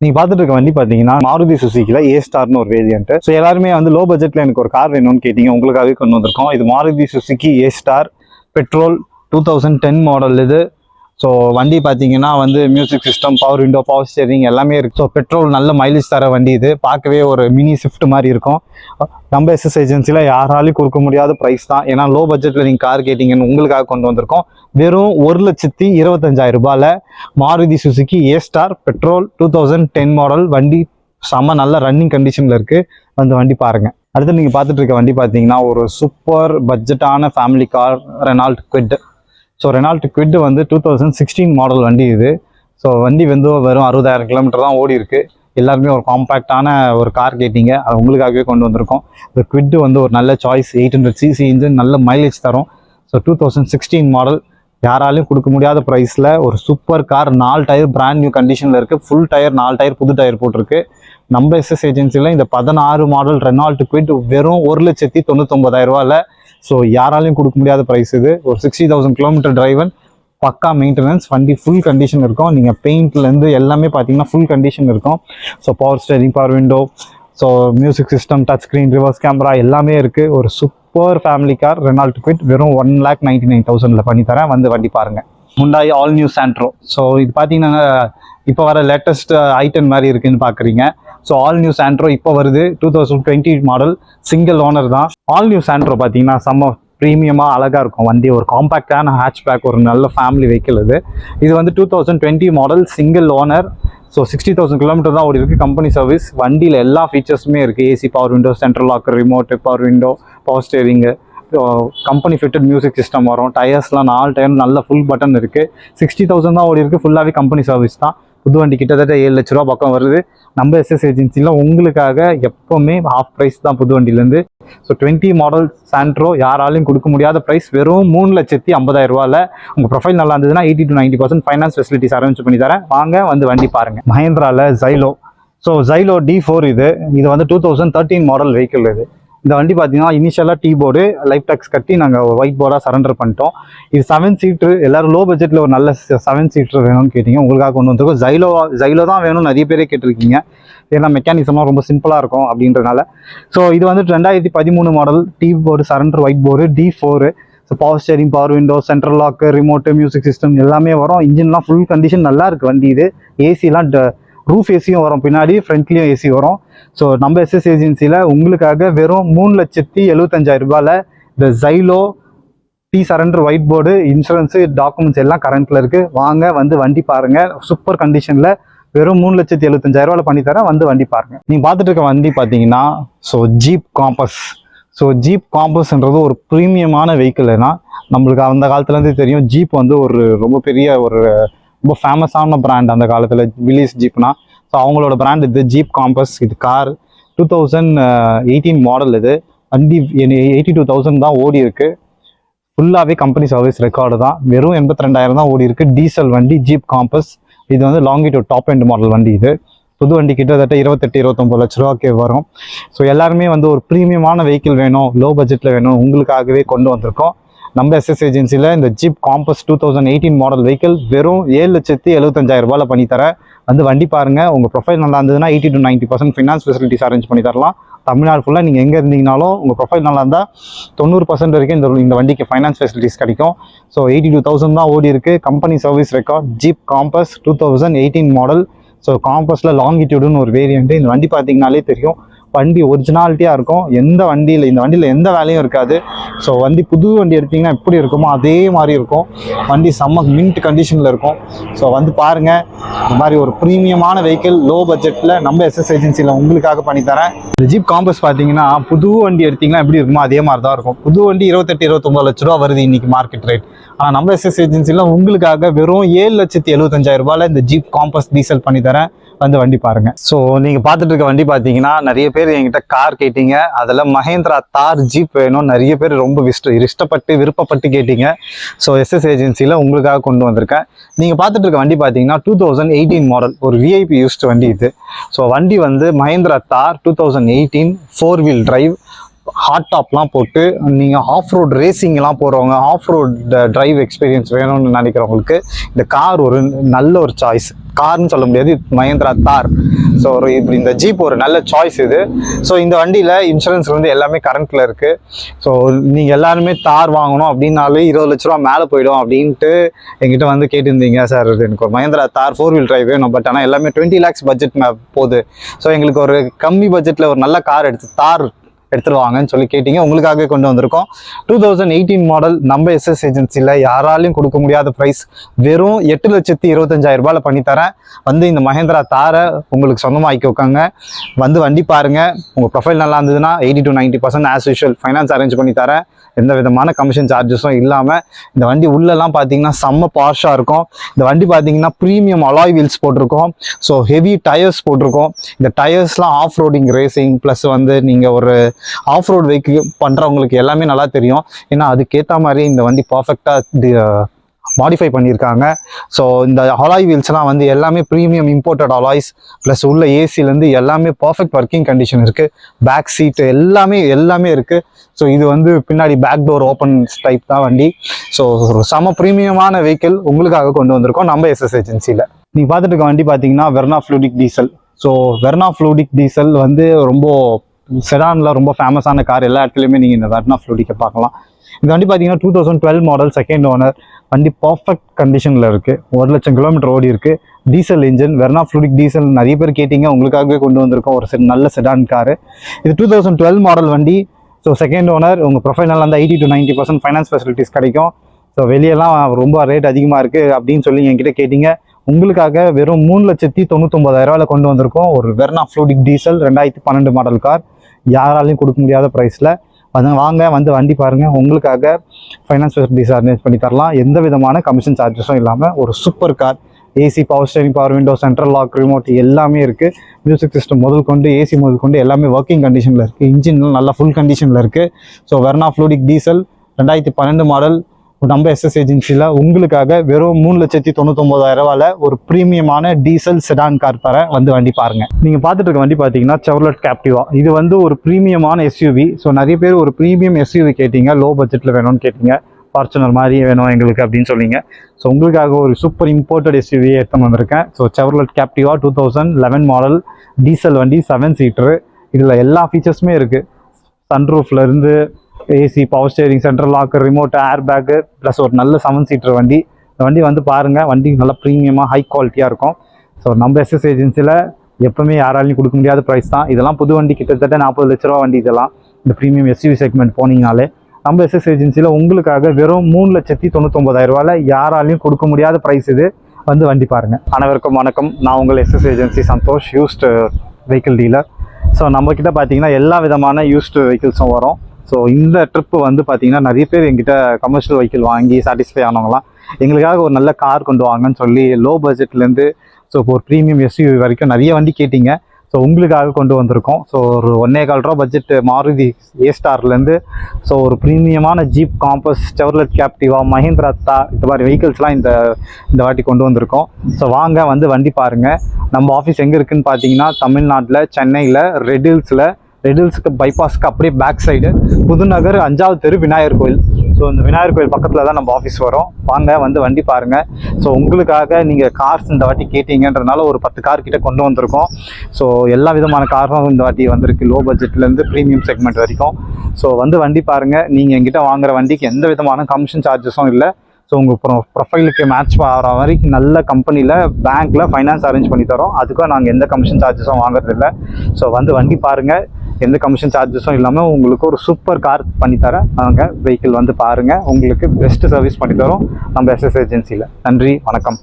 நீங்க பார்த்துட்டு இருக்க வண்டி பார்த்தீங்கன்னா மாருதி சுசுக்கில ஏ ஸ்டார்னு ஒரு வேரியன்ட். ஸோ எல்லாருமே வந்து லோ பட்ஜெட்ல எனக்கு ஒரு கார் வேணும்னு கேட்டீங்க, உங்களுக்காகவே கொண்டு வந்திருக்கோம். இது மாருதி சுசுக்கி ஏ ஸ்டார் பெட்ரோல் 2010 மாடல் இது. ஸோ வண்டி பார்த்தீங்கன்னா வந்து music system, power window, power steering எல்லாமே இருக்கு. ஸோ பெட்ரோல் நல்ல மைலேஜ் தர வண்டி இது. பார்க்கவே ஒரு மினி ஸ்விஃப்ட் மாதிரி இருக்கும். நம்ம எஸ்எஸ் ஏஜென்சியில் யாராலையும் கொடுக்க முடியாத ப்ரைஸ் தான். ஏன்னா லோ பட்ஜெட்டில் நீங்கள் கார் கேட்டிங்கன்னு உங்களுக்காக கொண்டு வந்திருக்கோம். வெறும் 1,25,000 ரூபாயில் மாருதி சுசுக்கி ஏ ஸ்டார் பெட்ரோல் 2010 மாடல் வண்டி. செம்ம நல்ல ரன்னிங் கண்டிஷனில் இருக்குது. அந்த வண்டி பாருங்கள். அடுத்து நீங்கள் பார்த்துட்டு இருக்க வண்டி பார்த்தீங்கன்னா ஒரு சூப்பர் பட்ஜெட்டான family car Renault Kwid. So Renault Kwid வந்து 2016 மாடல் வண்டி இது. ஸோ வண்டி வந்து வெறும் 60,000 கிலோமீட்டர் தான் ஓடி இருக்கு. எல்லாருமே ஒரு காம்பேக்டான ஒரு கார் கேட்டிங்க, அது உங்களுக்காகவே கொண்டு வந்திருக்கோம். இந்த குவிட் வந்து ஒரு நல்ல சாய்ஸ். 800cc இன்ஜின், நல்ல மைலேஜ் தரும். ஸோ 2016 மாடல், யாராலையும் கொடுக்க முடியாத ப்ரைஸில் ஒரு super car. 4 tyre brand new கண்டிஷனில் இருக்குது. ஃபுல் டயர், 4 டயர் புது டயர் போட்டிருக்கு. நம்ம எஸ்எஸ் ஏஜென்சியில் இந்த 16 மாடல் ரெனால்ட் குவிட் வெறும் 1,99,000 ரூபாயில். ஸோ யாராலையும் கொடுக்க முடியாத ப்ரைஸ் இது. ஒரு 60,000 கிலோமீட்டர் டிரைவன், பக்கா மெயின்டெனன்ஸ். வண்டி ஃபுல் கண்டிஷன் இருக்கும். நீங்கள் பெயிண்ட்லேருந்து எல்லாமே பார்த்தீங்கன்னா ஃபுல் கண்டிஷன் இருக்கும். So power steering, power window, so music system, touch screen, reverse camera எல்லாமே இருக்குது. ஒரு super family car Renault quit வெறும் 1,99,000 பண்ணித்தரேன். வந்து வண்டி பாருங்கள். Hyundai all new Santro. So இது பார்த்தீங்கன்னா இப்போ வர லேட்டஸ்ட் ஐட்டன் மாதிரி இருக்குன்னு பார்க்குறீங்க. ஸோ ஆல் நியூ சாண்ட்ரோ இப்போ வருது. 2020 மாடல், சிங்கிள் ஓனர் தான். ஆல் நியூ சாண்ட்ரோ பார்த்தீங்கன்னா செம்ம ப்ரீமியமாக அழகாக இருக்கும் வண்டி. ஒரு காம்பேக்டான ஹேட்ச்பேக், ஒரு நல்ல ஃபேமிலி வெஹிக்கிள் இது. இது வந்து 2020 model, single owner. So 60,000 kilometre தான் ஓடி இருக்குது. Company service. வண்டியில் எல்லா ஃபீச்சர்ஸுமே இருக்குது. AC, power window, central locker, remote, power window, power steering, company fitted music system வரும். டயர்ஸ்லாம் 4 டயர் நல்ல ஃபுல் பட்டன் இருக்குது. 60,000 தான் ஓடி இருக்குது. ஃபுல்லாகவே கம்பெனி சர்வீஸ் தான். புது வண்டி கிட்டத்தட்ட 7 லட்ச ரூபா பக்கம் வருது. நம்ம எஸ்எஸ் ஏஜென்சியில் உங்களுக்காக எப்போவுமே ஆஃப் ப்ரைஸ் தான் புது வண்டியிலேருந்து. ஸோ 20 மாடல் சாண்ட்ரோ யாராலையும் கொடுக்க முடியாத ப்ரைஸ் வெறும் 3,50,000 ரூபாயில். உங்கள் ப்ரொஃபைல் நல்லா இருந்ததுன்னா 80 to 90% ஃபைனான்ஸ் ஃபெசிலிட்டிஸ் அரேஞ்ச் பண்ணி தரேன். வாங்க வந்து வண்டி பாருங்கள். மஹேந்திராவில் ஜைலோ. ஸோ ஜைலோ D4 இது. இது வந்து 2013 மாடல் வெஹிக்கிள் இது. இந்த வண்டி பார்த்தீங்கன்னா இனிஷியலாக டீ போர்டு லைஃப் டேக்ஸ் கட்டி நாங்கள் ஒயிட் போர்டாக சரண்டர் பண்ணிட்டோம். இது 7 சீட்ரு. எல்லாரும் லோ பட்ஜெட்டில் ஒரு நல்ல 7 சீட்ரு வேணும்னு கேட்டிங்க, உங்களுக்காக கொண்டு வந்திருக்கோம். ஜைலோ தான் வேணும் நிறைய பேரே கேட்டிருக்கீங்க. ஏன்னா மெக்கானிசம்லாம் ரொம்ப சிம்பிளாக இருக்கும் அப்படின்றனால. ஸோ இது வந்து 2013 model, T board surrender, white board, D4. So power steering, power window, central lock, remote, music system எல்லாமே வரும். இன்ஜின்லாம் ஃபுல் கண்டிஷன் நல்லா இருக்குது வண்டி இது. ஏசிலாம் ரூஃப் ஏசியும் வரும், பின்னாடி ஃப்ரண்ட்லேயும் ஏசி வரும். ஸோ நம்ம எஸ்எஸ் ஏஜென்சியில் உங்களுக்காக வெறும் 3,75,000 ரூபாயில் இந்த Xylo tea surrender, white board, insurance, documents எல்லாம் கரண்ட்டில் இருக்குது. வாங்க வந்து வண்டி பாருங்கள். சூப்பர் கண்டிஷனில் வெறும் 3,75,000 ரூபாயில் பண்ணித்தரேன். வந்து வண்டி பாருங்கள். நீங்கள் பார்த்துட்டு இருக்க வண்டி பார்த்தீங்கன்னா so Jeep Compass. So Jeep காம்பஸ்ன்றது ஒரு ப்ரீமியமான வெஹிக்கிள்னா நம்மளுக்கு அந்த காலத்துலேருந்தே தெரியும். ஜீப் வந்து ஒரு ரொம்ப பெரிய ஒரு ரொம்ப ஃபேமஸான பிராண்ட் அந்த காலத்தில், வில்லிஸ் ஜீப்னா. ஸோ அவங்களோட பிராண்ட் இது ஜீப் காம்பஸ். இது கார் 2018 மாடல் இது. வண்டி 82,000 தான் ஓடி இருக்குது. ஃபுல்லாகவே கம்பெனி சர்வீஸ் ரெக்கார்டு தான். வெறும் 82,000 தான் ஓடி இருக்குது. டீசல் வண்டி ஜீப் காம்பஸ். இது வந்து லாங்கிட்யூட் டாப் எண்ட் மாடல் வண்டி இது. புது வண்டி கிட்டத்தட்ட 28-29 லட்ச ரூபாய்க்கு வரும். ஸோ எல்லாருமே வந்து ஒரு ப்ரீமியமான வெஹிக்கிள் வேணும், லோ பட்ஜெட்டில் வேணும், உங்களுக்காகவே கொண்டு வந்திருக்கோம். நம்ம எஸ்எஸ் ஏஜென்சியில் இந்த ஜீப் காம்பஸ் 2018 மாடல் வெஹிக்கிள் வெறும் 7,75,000 ரூபாயில் பண்ணித்தரேன். வந்து வண்டி பாருங்கள். உங்கள் ப்ரொஃபைல் நல்லா இருந்ததுன்னா 80 to 90% ஃபினான்ஸ் ஃபெசிலிட்டிஸ் அரேஞ்ச் பண்ணி தரலாம். தமிழ்நாடு ஃபுல்லாக நீங்கள் எங்கே இருந்தீங்கனாலும் உங்கள் ப்ரொஃபைல் நல்லா இருந்தால் 90% வரைக்கும் இந்த வண்டிக்கு ஃபைனான்ஸ் ஃபெசிலிட்டிஸ் கிடைக்கும். ஸோ 82,000 தான் ஓடி இருக்குது. Company service record. Jeep Compass 2018 model. So காம்பஸில் லாங்கிட்யூடுன்னு ஒரு வேரியண்ட்டு. இந்த வண்டி பார்த்தீங்கனாலே தெரியும், வண்டி ஒரிஜினாலிட்டியாக இருக்கும். இந்த வண்டியில் எந்த வேலையும் இருக்காது. ஸோ வண்டி புது வண்டி எடுத்திங்கன்னா எப்படி இருக்குமோ அதே மாதிரி இருக்கும். வண்டி செம்ம மின்ட் கண்டிஷனில் இருக்கும். ஸோ வந்து பாருங்கள். இந்த மாதிரி ஒரு ப்ரீமியமான வெஹிக்கிள் லோ பட்ஜெட்டில் நம்ம எஸ்எஸ் ஏஜென்சியில் உங்களுக்காக பண்ணித்தரேன். இந்த ஜீப் காம்பஸ் பார்த்தீங்கன்னா புது வண்டி எடுத்திங்கன்னா எப்படி இருக்குமோ அதே மாதிரி தான் இருக்கும். புது வண்டி 28-29 லட்ச ரூபா வருது இன்றைக்கி மார்க்கெட் ரேட். ஆனால் நம்ம எஸ்எஸ் ஏஜென்சியில் உங்களுக்காக வெறும் 7,75,000 ரூபாயில் இந்த ஜீப் காம்பஸ் டீசல் பண்ணித்தரேன். வந்து வண்டி பாருங்க. ஸோ நீங்க பார்த்துட்டு இருக்க வண்டி பார்த்தீங்கன்னா நிறைய பேர் என்கிட்ட கார் கேட்டீங்க. அதில் மஹேந்திரா தார் ஜீப் வேணும் நிறைய பேர் ரொம்ப விருப்பப்பட்டு கேட்டீங்க. ஸோ எஸ்எஸ் ஏஜென்சியில் உங்களுக்காக கொண்டு வந்திருக்கேன். நீங்கள் பார்த்துட்டு இருக்க வண்டி பார்த்தீங்கன்னா 2018 மாடல், ஒரு விஐபி யூஸ்டு வண்டி இது. ஸோ வண்டி வந்து மஹேந்திரா தார் 2018 4 வீல் டிரைவ், ஹாட் டாப்லாம் போட்டு நீங்கள் ஆஃப் ரோட் ரேசிங்லாம் போகிறவங்க, ஆஃப் ரோட் டிரைவ் எக்ஸ்பீரியன்ஸ் வேணும்னு நினைக்கிறவங்களுக்கு இந்த கார் ஒரு நல்ல ஒரு சாய்ஸ். கார்னு சொல்ல முடியாது, மஹேந்திரா தார். ஸோ இப்படி இந்த ஜீப் ஒரு நல்ல சாய்ஸ் இது. ஸோ இந்த வண்டியில் இன்சூரன்ஸ் வந்து எல்லாமே கரண்ட்டில் இருக்குது. ஸோ நீங்கள் எல்லாருமே தார் வாங்கணும் அப்படின்னாலே 20 லட்ச ரூபா மேலே போயிடும் அப்படின்ட்டு எங்கிட்ட வந்து கேட்டிருந்தீங்க. சார் எனக்கு ஒரு மஹேந்திரா தார் 4 வீல் டிரைவ் வேணும், பட் ஆனால் எல்லாமே 20 lakhs பட்ஜெட் போகுது. ஸோ எங்களுக்கு ஒரு கம்மி பட்ஜெட்டில் ஒரு நல்ல கார் தார் எடுத்துட்டு வாங்கன்னு சொல்லி கேட்டீங்க. உங்களுக்காக கொண்டு வந்திருக்கோம். 2018 மாடல் நம்ம எஸ்எஸ் ஏஜென்சியில் யாராலையும் கொடுக்க முடியாத ப்ரைஸ், வெறும் 8,25,000 ரூபாயில் பண்ணித்தரேன். வந்து இந்த மஹேந்திரா தாரை உங்களுக்கு சொந்தமாக்கி வைக்காங்க. வந்து வண்டி பாருங்க, உங்கள் ப்ரொஃபைல் நல்லா இருந்ததுன்னா 80 to 90% as usual finance arrange பண்ணி தரேன். எந்த விதமான கமிஷன் சார்ஜஸும் இல்லாமல். இந்த வண்டி உள்ளெல்லாம் பார்த்தீங்கன்னா செம்ம பாஷாக இருக்கும். இந்த வண்டி பார்த்தீங்கன்னா ப்ரீமியம் அலாய் வீல்ஸ் போட்டிருக்கோம். ஸோ ஹெவி டயர்ஸ் போட்டிருக்கோம். இந்த டயர்ஸ்லாம் ஆஃப் ரோடிங் ரேசிங் ப்ளஸ் வந்து நீங்கள் ஒரு ஆஃப் ரோட் வெஹிக்கிள் பண்ணுறவங்களுக்கு எல்லாமே நல்லா தெரியும். ஏன்னா அதுக்கேற்ற மாதிரி இந்த வண்டி பர்ஃபெக்டாக மாடிஃபை பண்ணியிருக்காங்க. ஸோ இந்த அலாய் வீல்ஸ்லாம் வந்து எல்லாமே ப்ரீமியம் இம்போர்ட்டட் அலாய்ஸ் ப்ளஸ் உள்ள ஏசிலேருந்து எல்லாமே பர்ஃபெக்ட் ஒர்க்கிங் கண்டிஷன் இருக்குது. பேக் சீட்டு எல்லாமே இருக்குது. ஸோ இது வந்து பின்னாடி பேக் டோர் ஓப்பன் டைப் தான் வண்டி. ஸோ ஒரு செம ப்ரீமியமான வெஹிக்கிள் உங்களுக்காக கொண்டு வந்திருக்கோம் நம்ம எஸ்எஸ் ஏஜென்சியில். நீங்கள் பார்த்துட்டு இருக்க வண்டி பார்த்தீங்கன்னா Verna Fluidic diesel. So Verna Fluidic diesel வந்து ரொம்ப செடானில் ரொம்ப ஃபேமஸான கார். எல்லா இடத்துலையுமே நீங்கள் இந்த வெர்னா ஃப்ளூடிக்கை பார்க்கலாம். இந்த வண்டி பார்த்தீங்கன்னா 2012 மாடல், செகண்ட் ஓனர். வண்டி பர்ஃபெக்ட் கண்டிஷனில் இருக்குது. 1 லட்சம் கிலோமீட்டர் ஓடி இருக்குது. Diesel engine, Verna Fluidic diesel நிறைய பேர் கேட்டிங்க, உங்களுக்காகவே கொண்டு வந்திருக்கோம் ஒரு நல்ல செடான் காரு. இது 2012 மாடல் வண்டி. So second owner. உங்கள் ப்ரொஃபைல் நல்லா இருந்தால் 80 to 90% ஃபைனான்ஸ் ஃபெசிலிட்டிஸ் கிடைக்கும். ஸோ வெளியெல்லாம் ரொம்ப ரேட் அதிகமாக இருக்குது அப்படின்னு சொல்லி என்கிட்ட கேட்டிங்க. உங்களுக்காக வெறும் 3,99,000 கொண்டு வந்திருக்கோம் ஒரு Verna Fluidic diesel 2012 model car. யாராலையும் கொடுக்க முடியாத ப்ரைஸில் வாங்க, வந்து வண்டி பாருங்கள். உங்களுக்காக ஃபைனான்ஸ் ஃபெசிலிட்டிஸ் அரேஞ்ச் பண்ணி தரலாம். எந்த விதமான கமிஷன் சார்ஜஸும் இல்லாமல் ஒரு super car. AC, power steering, power window, central lock, remote எல்லாமே இருக்குது. மியூசிக் சிஸ்டம் முதல் கொண்டு, ஏசி முதல் கொண்டு எல்லாமே ஒர்க்கிங் கண்டிஷனில் இருக்குது. இன்ஜின்லாம் நல்லா ஃபுல் கண்டிஷனில் இருக்குது. So Verna Fluidic diesel 2012 model நம்ம எஸ்எஸ் ஏஜென்சியில் உங்களுக்காக வெறும் 3,99,000 ஒரு ப்ரீமியமான டீசல் செடான் கார் தரேன். வந்து வண்டி பாருங்கள். நீங்கள் பார்த்துட்டு இருக்க வண்டி பார்த்தீங்கன்னா செவ்ரோலெட் கேப்டிவா. இது வந்து ஒரு ப்ரீமியமான எஸ்யூவி. ஸோ நிறைய பேர் ஒரு ப்ரீமியம் எஸ்யூவி கேட்டிங்க, லோ பட்ஜெட்டில் வேணும்னு கேட்டிங்க. ஃபார்ச்சுனர் மாதிரி வேணும் எங்களுக்கு அப்படின்னு சொல்லிங்க. ஸோ உங்களுக்காக ஒரு சூப்பர் இம்போர்ட்டட் எஸ்யூவி எடுத்து வந்திருக்கேன். So Chevrolet Captiva 2011 model diesel வண்டி, 7 சீட்டரு. இதில் எல்லா ஃபீச்சர்ஸுமே இருக்குது. சன்ரூஃப்லேருந்து AC, power steering, central locker, remote, air bag plus ஒரு நல்ல 7 சீட்டர் வண்டி. இந்த வண்டி வந்து பாருங்கள். வண்டி நல்லா ப்ரீமியமாக ஹை குவாலிட்டியாக இருக்கும். ஸோ நம்ம எஸ்எஸ் ஏஜென்சியில் எப்போவுமே யாராலையும் கொடுக்க முடியாத ப்ரைஸ் தான். இதெல்லாம் புது வண்டி, கிட்டத்தட்ட 40 லட்ச ரூபா வண்டி. இதெல்லாம் இந்த ப்ரீமியம் எஸ்யூவி செக்மெண்ட் போனீங்கனாலே நம்ம எஸ்எஸ் ஏஜென்சியில் உங்களுக்காக வெறும் 3,99,000 யாராலையும் கொடுக்க முடியாத ப்ரைஸ் இது. வந்து வண்டி பாருங்கள். அனைவருக்கும் வணக்கம். நான் உங்கள் SS agency Santhosh, used vehicle dealer. So நம்மக்கிட்ட பார்த்தீங்கன்னா எல்லா விதமான யூஸ்டு வெஹிக்கிள்ஸும் வரும். ஸோ இந்த ட்ரிப்பு வந்து பார்த்தீங்கன்னா நிறைய பேர் எங்கிட்ட கமர்ஷியல் வெஹிக்கிள் வாங்கி சாட்டிஸ்ஃபை ஆனவங்களாம் எங்களுக்காக ஒரு நல்ல கார் கொண்டு வாங்கன்னு சொல்லி லோ பட்ஜெட்லேருந்து ஸோ ஒரு ப்ரீமியம் எஸ்யூவி வரைக்கும் நிறைய வண்டி கேட்டிங்க. ஸோ உங்களுக்காக கொண்டு வந்திருக்கோம். ஸோ ஒரு 1.25 ரூபா பட்ஜெட் மாருதி ஏ-ஸ்டார்லேருந்து ஸோ ஒரு ப்ரீமியமான ஜீப், காம்பஸ், செவ்ரோலெட் கேப்டிவா, மஹேந்திரா தார் இந்த மாதிரி வெஹிக்கிள்ஸ்லாம் இந்த வாட்டி கொண்டு வந்திருக்கோம். ஸோ வாங்க, வந்து வண்டி பாருங்கள். நம்ம ஆஃபீஸ் எங்கே இருக்குதுன்னு பார்த்தீங்கன்னா தமிழ்நாட்டில் சென்னையில் ரெடில்ஸுக்கு பைபாஸ்க்கு அப்படியே பேக் சைடு புதுநகர் 5வது தெரு விநாயகர் கோயில். ஸோ இந்த விநாயகர் கோயில் பக்கத்தில் தான் நம்ம ஆஃபீஸ் வரும். வாங்க, வந்து வண்டி பாருங்கள். ஸோ உங்களுக்காக நீங்கள் கார்ஸ் இந்த வாட்டி கேட்டிங்கன்றதுனால ஒரு 10 கார் கிட்ட கொண்டு வந்திருக்கோம். ஸோ எல்லா விதமான காரும் இந்த வாட்டி வந்திருக்கு, லோ பட்ஜெட்லேருந்து ப்ரீமியம் செக்மெண்ட் வரைக்கும். ஸோ வந்து வண்டி பாருங்கள். நீங்கள் எங்கிட்ட வாங்குற வண்டிக்கு எந்த விதமான கமிஷன் சார்ஜஸும் இல்லை. ஸோ உங்கள் ப்ரொஃபைலுக்கு மேட்ச் ஆகிற வரைக்கும் நல்ல கம்பெனியில் பேங்க்கில் ஃபைனான்ஸ் அரேஞ்ச் பண்ணி தரோம். அதுக்கும் நாங்கள் எந்த கமிஷன் சார்ஜஸும் வாங்குறதில்லை. ஸோ வந்து வண்டி பாருங்கள். எந்த கமிஷன் சார்ஜஸும் இல்லாமல் உங்களுக்கு ஒரு சூப்பர் கார் பண்ணித்தரேன். நாங்கள் வெஹிக்கிள் வந்து பாருங்கள். உங்களுக்கு பெஸ்ட்டு சர்வீஸ் பண்ணித்தரோம் நம்ம எஸ்எஸ் ஏஜென்சியில். நன்றி, வணக்கம்.